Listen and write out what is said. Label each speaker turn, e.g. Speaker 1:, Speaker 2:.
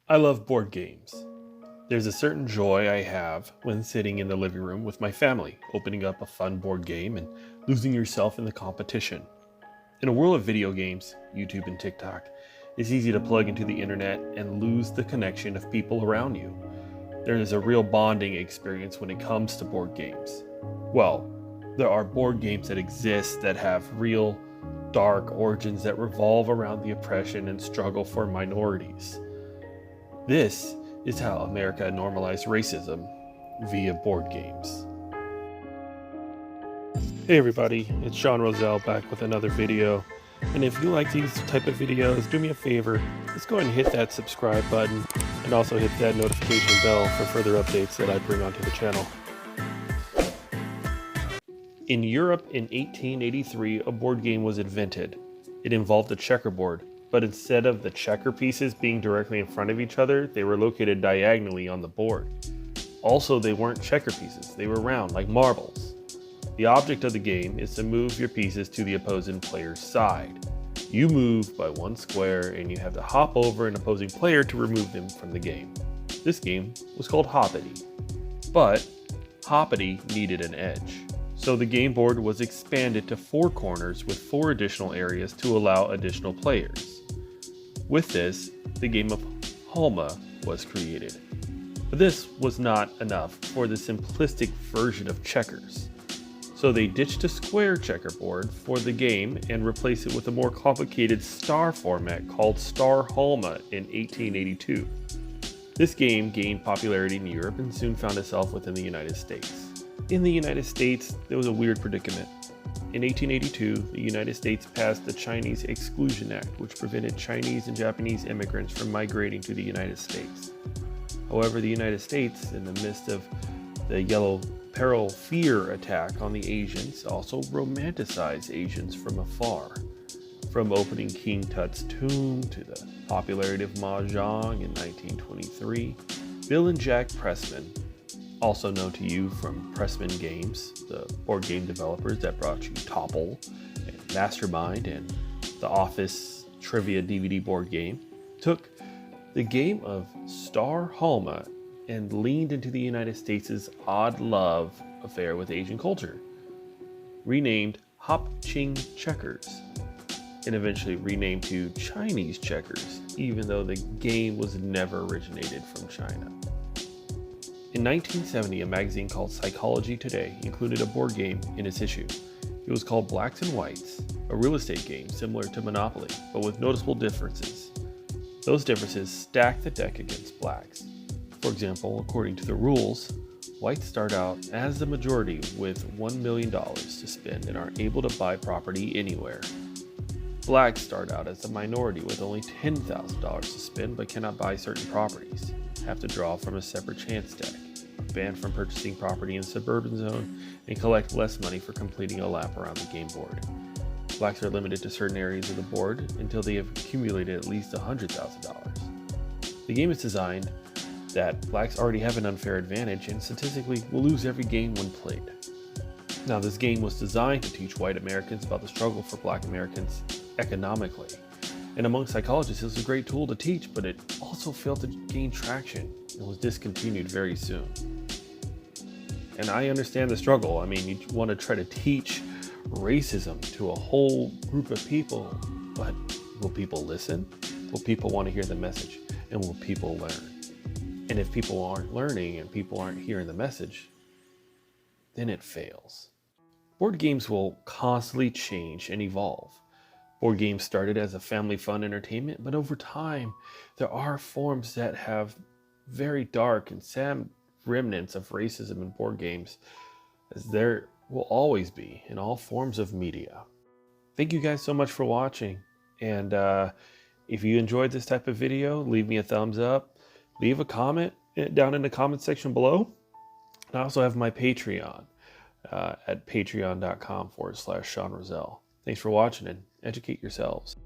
Speaker 1: I love board games. There's a certain joy I have when sitting in the living room with my family, opening up a fun board game and losing yourself in the competition. In a world of video games, YouTube and TikTok, it's easy to plug into the internet and lose the connection of people around you. There is a real bonding experience when it comes to board games. Well, there are board games that exist that have real dark origins that revolve around the oppression and struggle for minorities. This is how America normalized racism via board games. Hey everybody, it's H.A.N.R back with another video. And if you like these type of videos, do me a favor, let's go ahead and hit that subscribe button and also hit that notification bell for further updates that I bring onto the channel. In Europe in 1883, a board game was invented. It involved a checkerboard, but instead of the checker pieces being directly in front of each other, they were located diagonally on the board. Also, they weren't checker pieces, they were round like marbles. The object of the game is to move your pieces to the opposing player's side. You move by one square and you have to hop over an opposing player to remove them from the game. This game was called Hoppity. But Hoppity needed an edge. So the game board was expanded to 4 corners with 4 additional areas to allow additional players. With this, the game of Halma was created. But this was not enough for the simplistic version of checkers. So they ditched a square checkerboard for the game and replaced it with a more complicated star format called Star Halma in 1882. This game gained popularity in Europe and soon found itself within the United States. In the United States, there was a weird predicament. In 1882, the United States passed the Chinese Exclusion Act, which prevented Chinese and Japanese immigrants from migrating to the United States. However, the United States, in the midst of the Yellow Peril fear attack on the Asians, also romanticized Asians from afar. From opening King Tut's tomb to the popularity of Mahjong in 1923, Bill and Jack Pressman, also known to you from Pressman Games, the board game developers that brought you Topple and Mastermind and the Office Trivia DVD board game, took the game of Star Halma and leaned into the United States' odd love affair with Asian culture, renamed Hop Ching Checkers, and eventually renamed to Chinese Checkers, even though the game was never originated from China. In 1970, a magazine called Psychology Today included a board game in its issue. It was called Blacks and Whites, a real estate game similar to Monopoly, but with noticeable differences. Those differences stack the deck against blacks. For example, according to the rules, whites start out as the majority with $1 million to spend and are able to buy property anywhere. Blacks start out as the minority with only $10,000 to spend but cannot buy certain properties, have to draw from a separate chance deck, are banned from purchasing property in a suburban zone, and collect less money for completing a lap around the game board. Blacks are limited to certain areas of the board until they have accumulated at least $100,000. The game is designed that blacks already have an unfair advantage and statistically will lose every game when played. Now, this game was designed to teach white Americans about the struggle for black Americans economically. And among psychologists, it was a great tool to teach, but it also failed to gain traction and was discontinued very soon. And I understand the struggle. I mean, you want to try to teach racism to a whole group of people, but will people listen? Will people want to hear the message? And will people learn? And if people aren't learning and people aren't hearing the message, then it fails. Board games will constantly change and evolve. Board games started as a family fun entertainment, but over time, there are forms that have very dark and sad remnants of racism in board games, as there will always be in all forms of media. Thank you guys so much for watching, and if you enjoyed this type of video, leave me a thumbs up, leave a comment down in the comment section below. I also have my Patreon at patreon.com/H.A.N.R. Thanks for watching and educate yourselves.